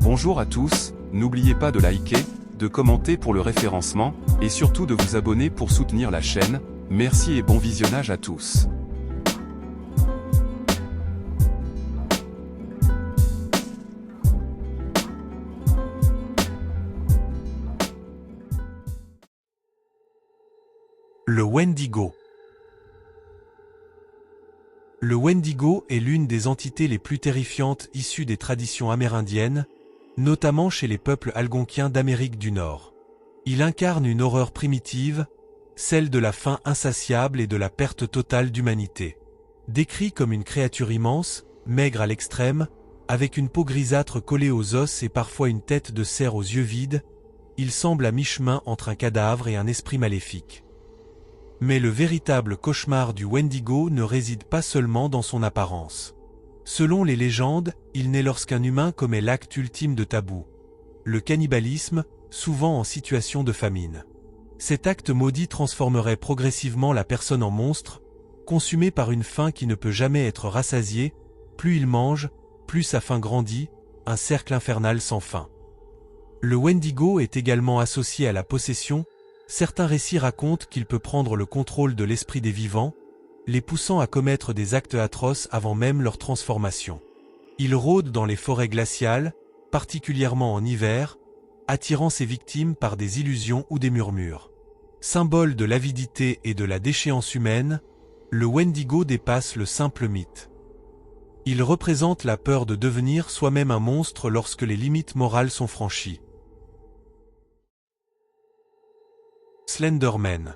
Bonjour à tous, n'oubliez pas de liker, de commenter pour le référencement, et surtout de vous abonner pour soutenir la chaîne. Merci et bon visionnage à tous. Le Wendigo. Le Wendigo est l'une des entités les plus terrifiantes issues des traditions amérindiennes, notamment chez les peuples algonquiens d'Amérique du Nord. Il incarne une horreur primitive, celle de la faim insatiable et de la perte totale d'humanité. Décrit comme une créature immense, maigre à l'extrême, avec une peau grisâtre collée aux os et parfois une tête de cerf aux yeux vides, il semble à mi-chemin entre un cadavre et un esprit maléfique. Mais le véritable cauchemar du Wendigo ne réside pas seulement dans son apparence. Selon les légendes, il naît lorsqu'un humain commet l'acte ultime de tabou, le cannibalisme, souvent en situation de famine. Cet acte maudit transformerait progressivement la personne en monstre, consumé par une faim qui ne peut jamais être rassasiée. Plus il mange, plus sa faim grandit, un cercle infernal sans fin. Le Wendigo est également associé à la possession. Certains récits racontent qu'il peut prendre le contrôle de l'esprit des vivants, les poussant à commettre des actes atroces avant même leur transformation. Il rôde dans les forêts glaciales, particulièrement en hiver, attirant ses victimes par des illusions ou des murmures. Symbole de l'avidité et de la déchéance humaine, le Wendigo dépasse le simple mythe. Il représente la peur de devenir soi-même un monstre lorsque les limites morales sont franchies. Slenderman.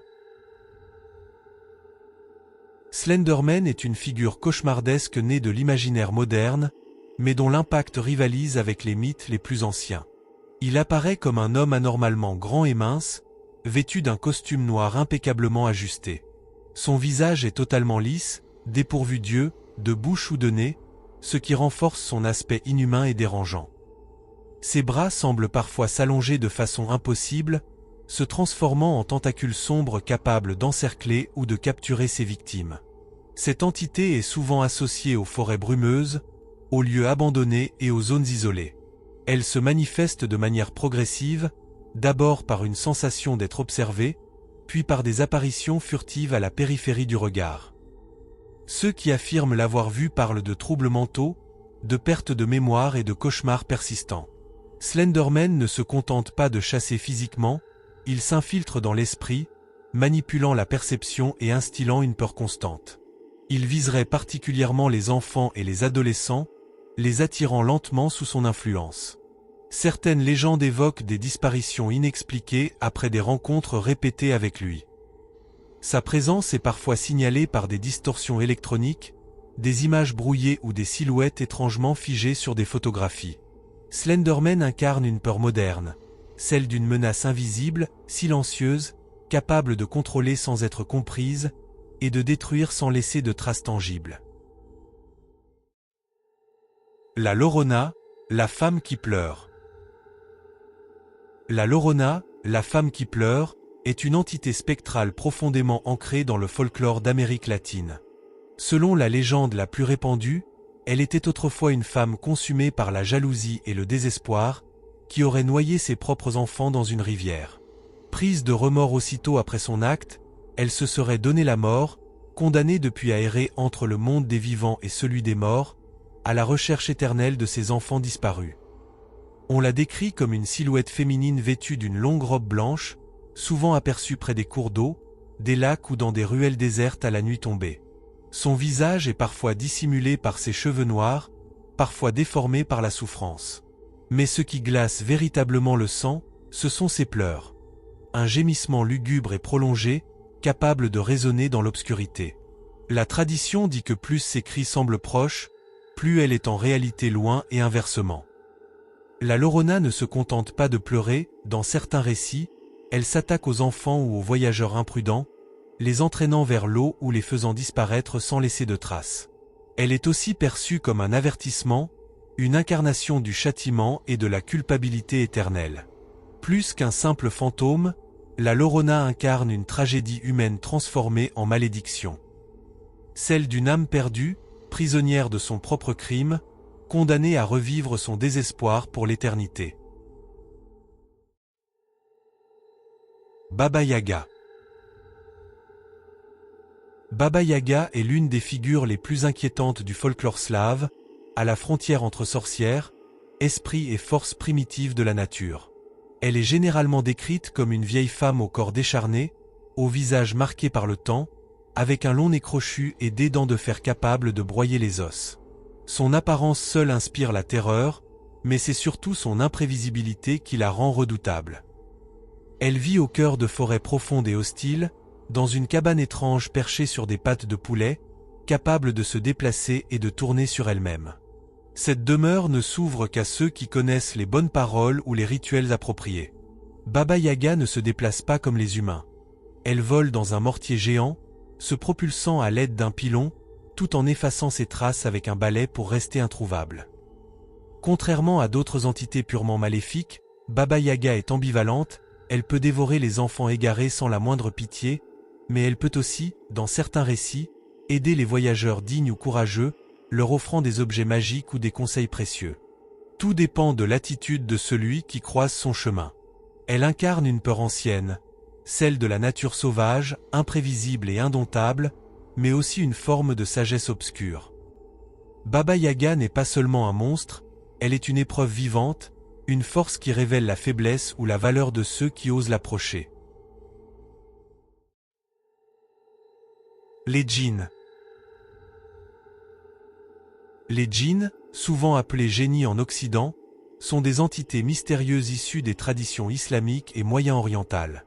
Slenderman est une figure cauchemardesque née de l'imaginaire moderne, mais dont l'impact rivalise avec les mythes les plus anciens. Il apparaît comme un homme anormalement grand et mince, vêtu d'un costume noir impeccablement ajusté. Son visage est totalement lisse, dépourvu d'yeux, de bouche ou de nez, ce qui renforce son aspect inhumain et dérangeant. Ses bras semblent parfois s'allonger de façon impossible, se transformant en tentacules sombres capables d'encercler ou de capturer ses victimes. Cette entité est souvent associée aux forêts brumeuses, aux lieux abandonnés et aux zones isolées. Elle se manifeste de manière progressive, d'abord par une sensation d'être observé, puis par des apparitions furtives à la périphérie du regard. Ceux qui affirment l'avoir vu parlent de troubles mentaux, de perte de mémoire et de cauchemars persistants. Slenderman ne se contente pas de chasser physiquement, il s'infiltre dans l'esprit, manipulant la perception et instillant une peur constante. Il viserait particulièrement les enfants et les adolescents, les attirant lentement sous son influence. Certaines légendes évoquent des disparitions inexpliquées après des rencontres répétées avec lui. Sa présence est parfois signalée par des distorsions électroniques, des images brouillées ou des silhouettes étrangement figées sur des photographies. Slenderman incarne une peur moderne, celle d'une menace invisible, silencieuse, capable de contrôler sans être comprise, et de détruire sans laisser de traces tangibles. La Llorona, la femme qui pleure. La Llorona, la femme qui pleure, est une entité spectrale profondément ancrée dans le folklore d'Amérique latine. Selon la légende la plus répandue, elle était autrefois une femme consumée par la jalousie et le désespoir, qui aurait noyé ses propres enfants dans une rivière. Prise de remords aussitôt après son acte, elle se serait donné la mort, condamnée depuis à errer entre le monde des vivants et celui des morts, à la recherche éternelle de ses enfants disparus. On la décrit comme une silhouette féminine vêtue d'une longue robe blanche, souvent aperçue près des cours d'eau, des lacs ou dans des ruelles désertes à la nuit tombée. Son visage est parfois dissimulé par ses cheveux noirs, parfois déformé par la souffrance. Mais ce qui glace véritablement le sang, ce sont ses pleurs. Un gémissement lugubre et prolongé, capable de résonner dans l'obscurité. La tradition dit que plus ses cris semblent proches, plus elle est en réalité loin et inversement. La Llorona ne se contente pas de pleurer, dans certains récits, elle s'attaque aux enfants ou aux voyageurs imprudents, les entraînant vers l'eau ou les faisant disparaître sans laisser de traces. Elle est aussi perçue comme un avertissement, une incarnation du châtiment et de la culpabilité éternelle. Plus qu'un simple fantôme, la Llorona incarne une tragédie humaine transformée en malédiction. Celle d'une âme perdue, prisonnière de son propre crime, condamné à revivre son désespoir pour l'éternité. Baba Yaga. Baba Yaga est l'une des figures les plus inquiétantes du folklore slave, à la frontière entre sorcière, esprit et force primitive de la nature. Elle est généralement décrite comme une vieille femme au corps décharné, au visage marqué par le temps, avec un long nez crochu et des dents de fer capables de broyer les os. Son apparence seule inspire la terreur, mais c'est surtout son imprévisibilité qui la rend redoutable. Elle vit au cœur de forêts profondes et hostiles, dans une cabane étrange perchée sur des pattes de poulet, capable de se déplacer et de tourner sur elle-même. Cette demeure ne s'ouvre qu'à ceux qui connaissent les bonnes paroles ou les rituels appropriés. Baba Yaga ne se déplace pas comme les humains. Elle vole dans un mortier géant, se propulsant à l'aide d'un pilon, tout en effaçant ses traces avec un balai pour rester introuvable. Contrairement à d'autres entités purement maléfiques, Baba Yaga est ambivalente, elle peut dévorer les enfants égarés sans la moindre pitié, mais elle peut aussi, dans certains récits, aider les voyageurs dignes ou courageux, leur offrant des objets magiques ou des conseils précieux. Tout dépend de l'attitude de celui qui croise son chemin. Elle incarne une peur ancienne, celle de la nature sauvage, imprévisible et indomptable, mais aussi une forme de sagesse obscure. Baba Yaga n'est pas seulement un monstre, elle est une épreuve vivante, une force qui révèle la faiblesse ou la valeur de ceux qui osent l'approcher. Les djinns. Les djinns, souvent appelés génies en Occident, sont des entités mystérieuses issues des traditions islamiques et moyen-orientales.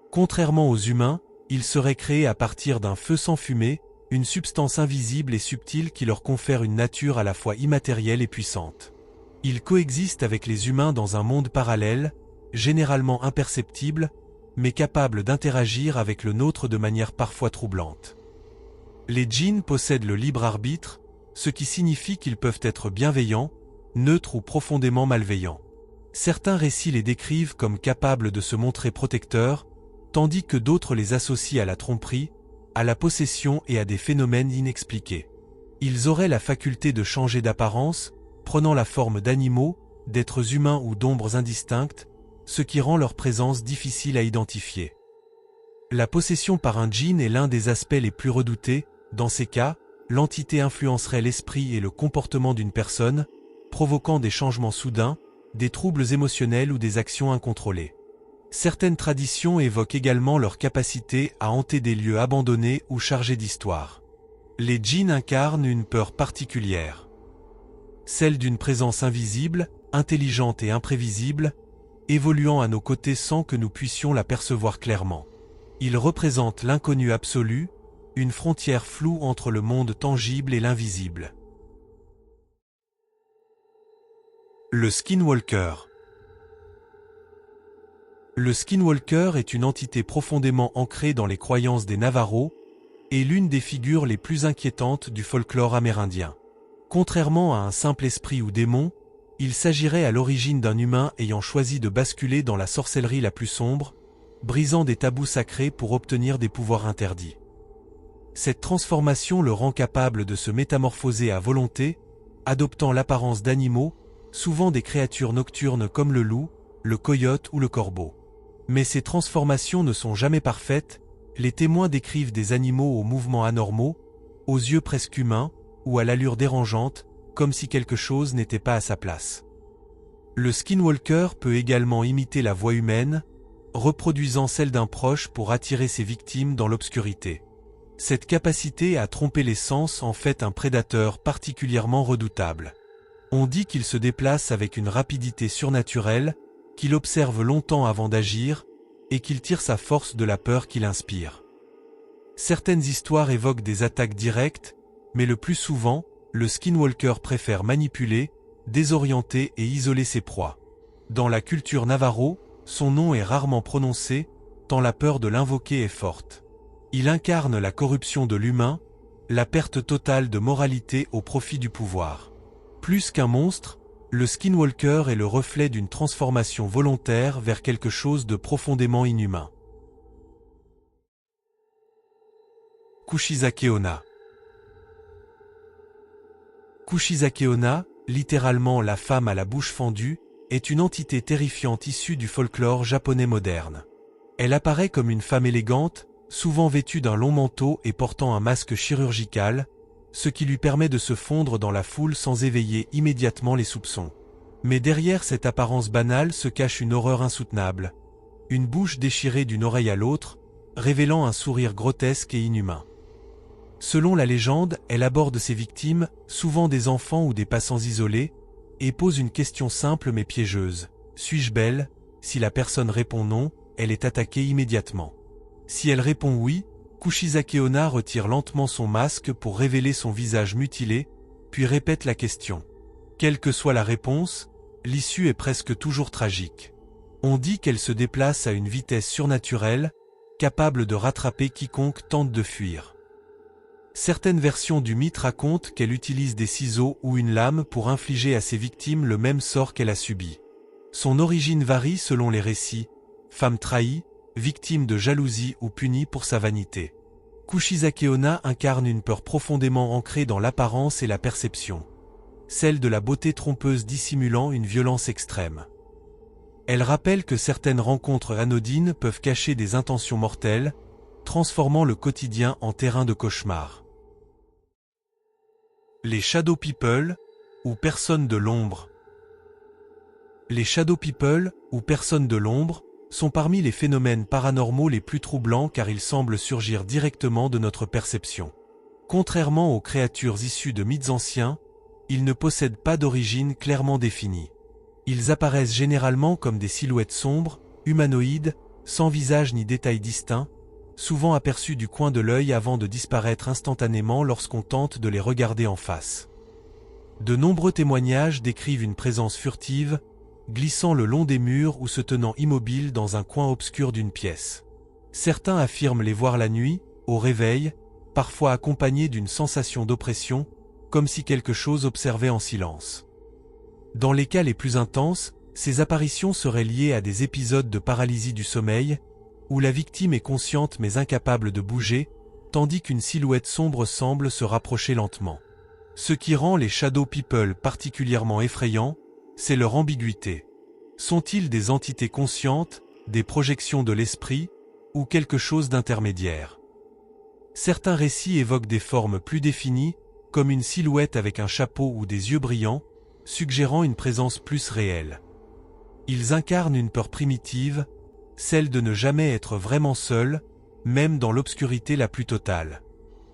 Contrairement aux humains, ils seraient créés à partir d'un feu sans fumée, une substance invisible et subtile qui leur confère une nature à la fois immatérielle et puissante. Ils coexistent avec les humains dans un monde parallèle, généralement imperceptible, mais capable d'interagir avec le nôtre de manière parfois troublante. Les djinns possèdent le libre arbitre, ce qui signifie qu'ils peuvent être bienveillants, neutres ou profondément malveillants. Certains récits les décrivent comme capables de se montrer protecteurs, tandis que d'autres les associent à la tromperie, à la possession et à des phénomènes inexpliqués. Ils auraient la faculté de changer d'apparence, prenant la forme d'animaux, d'êtres humains ou d'ombres indistinctes, ce qui rend leur présence difficile à identifier. La possession par un djinn est l'un des aspects les plus redoutés. Dans ces cas, l'entité influencerait l'esprit et le comportement d'une personne, provoquant des changements soudains, des troubles émotionnels ou des actions incontrôlées. Certaines traditions évoquent également leur capacité à hanter des lieux abandonnés ou chargés d'histoire. Les djinns incarnent une peur particulière. Celle d'une présence invisible, intelligente et imprévisible, évoluant à nos côtés sans que nous puissions la percevoir clairement. Ils représentent l'inconnu absolu, une frontière floue entre le monde tangible et l'invisible. Le Skinwalker. Le Skinwalker est une entité profondément ancrée dans les croyances des Navajos et l'une des figures les plus inquiétantes du folklore amérindien. Contrairement à un simple esprit ou démon, il s'agirait à l'origine d'un humain ayant choisi de basculer dans la sorcellerie la plus sombre, brisant des tabous sacrés pour obtenir des pouvoirs interdits. Cette transformation le rend capable de se métamorphoser à volonté, adoptant l'apparence d'animaux, souvent des créatures nocturnes comme le loup, le coyote ou le corbeau. Mais ces transformations ne sont jamais parfaites, les témoins décrivent des animaux aux mouvements anormaux, aux yeux presque humains, ou à l'allure dérangeante, comme si quelque chose n'était pas à sa place. Le Skinwalker peut également imiter la voix humaine, reproduisant celle d'un proche pour attirer ses victimes dans l'obscurité. Cette capacité à tromper les sens en fait un prédateur particulièrement redoutable. On dit qu'il se déplace avec une rapidité surnaturelle, qu'il observe longtemps avant d'agir, et qu'il tire sa force de la peur qu'il inspire. Certaines histoires évoquent des attaques directes, mais le plus souvent, le Skinwalker préfère manipuler, désorienter et isoler ses proies. Dans la culture Navajo, son nom est rarement prononcé, tant la peur de l'invoquer est forte. Il incarne la corruption de l'humain, la perte totale de moralité au profit du pouvoir. Plus qu'un monstre, le Skinwalker est le reflet d'une transformation volontaire vers quelque chose de profondément inhumain. Kushisake Onna. Kushisake Onna, littéralement la femme à la bouche fendue, est une entité terrifiante issue du folklore japonais moderne. Elle apparaît comme une femme élégante, souvent vêtue d'un long manteau et portant un masque chirurgical, ce qui lui permet de se fondre dans la foule sans éveiller immédiatement les soupçons. Mais derrière cette apparence banale se cache une horreur insoutenable. Une bouche déchirée d'une oreille à l'autre, révélant un sourire grotesque et inhumain. Selon la légende, elle aborde ses victimes, souvent des enfants ou des passants isolés, et pose une question simple mais piégeuse. Suis-je belle? Si la personne répond non, elle est attaquée immédiatement. Si elle répond oui, Kushisake Onna retire lentement son masque pour révéler son visage mutilé, puis répète la question. Quelle que soit la réponse, l'issue est presque toujours tragique. On dit qu'elle se déplace à une vitesse surnaturelle, capable de rattraper quiconque tente de fuir. Certaines versions du mythe racontent qu'elle utilise des ciseaux ou une lame pour infliger à ses victimes le même sort qu'elle a subi. Son origine varie selon les récits, femme trahie, victime de jalousie ou punie pour sa vanité. Kushisake Onna incarne une peur profondément ancrée dans l'apparence et la perception. Celle de la beauté trompeuse dissimulant une violence extrême. Elle rappelle que certaines rencontres anodines peuvent cacher des intentions mortelles, transformant le quotidien en terrain de cauchemar. Les Shadow People, ou personnes de l'ombre. Les Shadow People, ou personnes de l'ombre, sont parmi les phénomènes paranormaux les plus troublants car ils semblent surgir directement de notre perception. Contrairement aux créatures issues de mythes anciens, ils ne possèdent pas d'origine clairement définie. Ils apparaissent généralement comme des silhouettes sombres, humanoïdes, sans visage ni détails distincts, souvent aperçus du coin de l'œil avant de disparaître instantanément lorsqu'on tente de les regarder en face. De nombreux témoignages décrivent une présence furtive, glissant le long des murs ou se tenant immobile dans un coin obscur d'une pièce. Certains affirment les voir la nuit, au réveil, parfois accompagnés d'une sensation d'oppression, comme si quelque chose observait en silence. Dans les cas les plus intenses, ces apparitions seraient liées à des épisodes de paralysie du sommeil, où la victime est consciente mais incapable de bouger, tandis qu'une silhouette sombre semble se rapprocher lentement. Ce qui rend les Shadow People particulièrement effrayants, c'est leur ambiguïté. Sont-ils des entités conscientes, des projections de l'esprit, ou quelque chose d'intermédiaire? Certains récits évoquent des formes plus définies, comme une silhouette avec un chapeau ou des yeux brillants, suggérant une présence plus réelle. Ils incarnent une peur primitive, celle de ne jamais être vraiment seul, même dans l'obscurité la plus totale.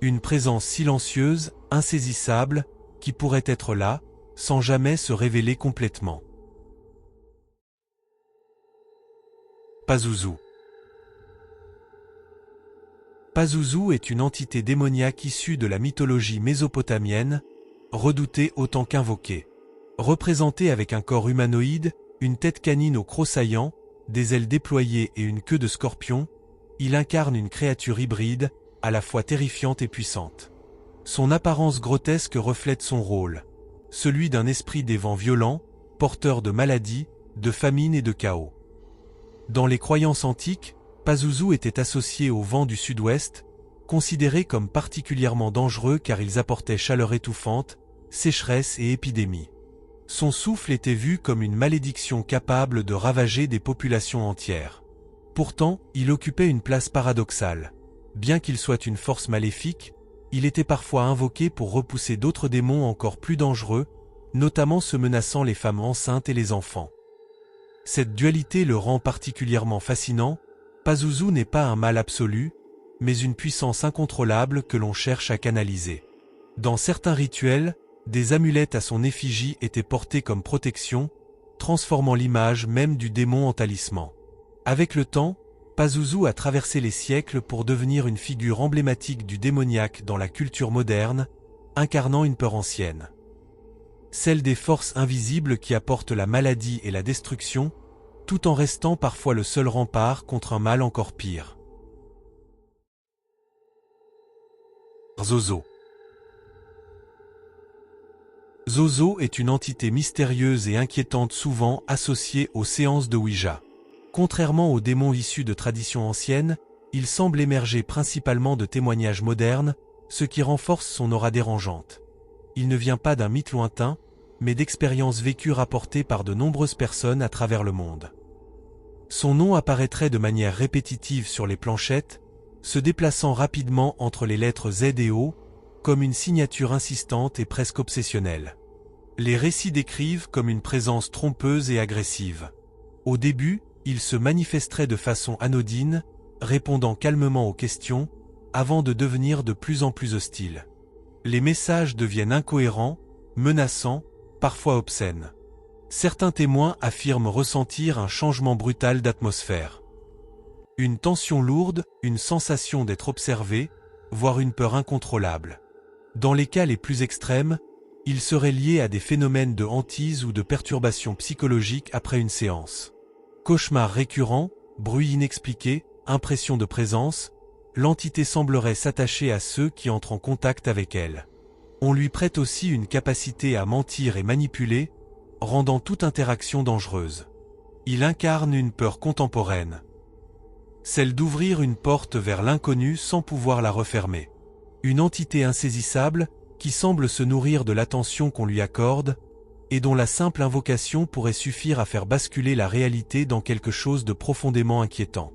Une présence silencieuse, insaisissable, qui pourrait être là, sans jamais se révéler complètement. Pazuzu. Pazuzu est une entité démoniaque issue de la mythologie mésopotamienne, redoutée autant qu'invoquée. Représentée avec un corps humanoïde, une tête canine au croc saillant, des ailes déployées et une queue de scorpion, il incarne une créature hybride, à la fois terrifiante et puissante. Son apparence grotesque reflète son rôle, celui d'un esprit des vents violents, porteur de maladies, de famine et de chaos. Dans les croyances antiques, Pazuzu était associé aux vents du sud-ouest, considérés comme particulièrement dangereux car ils apportaient chaleur étouffante, sécheresse et épidémie. Son souffle était vu comme une malédiction capable de ravager des populations entières. Pourtant, il occupait une place paradoxale. Bien qu'il soit une force maléfique, il était parfois invoqué pour repousser d'autres démons encore plus dangereux, notamment ceux menaçant les femmes enceintes et les enfants. Cette dualité le rend particulièrement fascinant. Pazuzu n'est pas un mal absolu, mais une puissance incontrôlable que l'on cherche à canaliser. Dans certains rituels, des amulettes à son effigie étaient portées comme protection, transformant l'image même du démon en talisman. Avec le temps, Pazuzu a traversé les siècles pour devenir une figure emblématique du démoniaque dans la culture moderne, incarnant une peur ancienne. Celle des forces invisibles qui apportent la maladie et la destruction, tout en restant parfois le seul rempart contre un mal encore pire. Zozo. Zozo est une entité mystérieuse et inquiétante souvent associée aux séances de Ouija. Contrairement aux démons issus de traditions anciennes, il semble émerger principalement de témoignages modernes, ce qui renforce son aura dérangeante. Il ne vient pas d'un mythe lointain, mais d'expériences vécues rapportées par de nombreuses personnes à travers le monde. Son nom apparaîtrait de manière répétitive sur les planchettes, se déplaçant rapidement entre les lettres Z et O, comme une signature insistante et presque obsessionnelle. Les récits décrivent comme une présence trompeuse et agressive. Au début, il se manifesterait de façon anodine, répondant calmement aux questions, avant de devenir de plus en plus hostile. Les messages deviennent incohérents, menaçants, parfois obscènes. Certains témoins affirment ressentir un changement brutal d'atmosphère. Une tension lourde, une sensation d'être observé, voire une peur incontrôlable. Dans les cas les plus extrêmes, il serait lié à des phénomènes de hantise ou de perturbation psychologique après une séance. Cauchemars récurrents, bruit inexpliqué, impression de présence, l'entité semblerait s'attacher à ceux qui entrent en contact avec elle. On lui prête aussi une capacité à mentir et manipuler, rendant toute interaction dangereuse. Il incarne une peur contemporaine. Celle d'ouvrir une porte vers l'inconnu sans pouvoir la refermer. Une entité insaisissable, qui semble se nourrir de l'attention qu'on lui accorde, et dont la simple invocation pourrait suffire à faire basculer la réalité dans quelque chose de profondément inquiétant.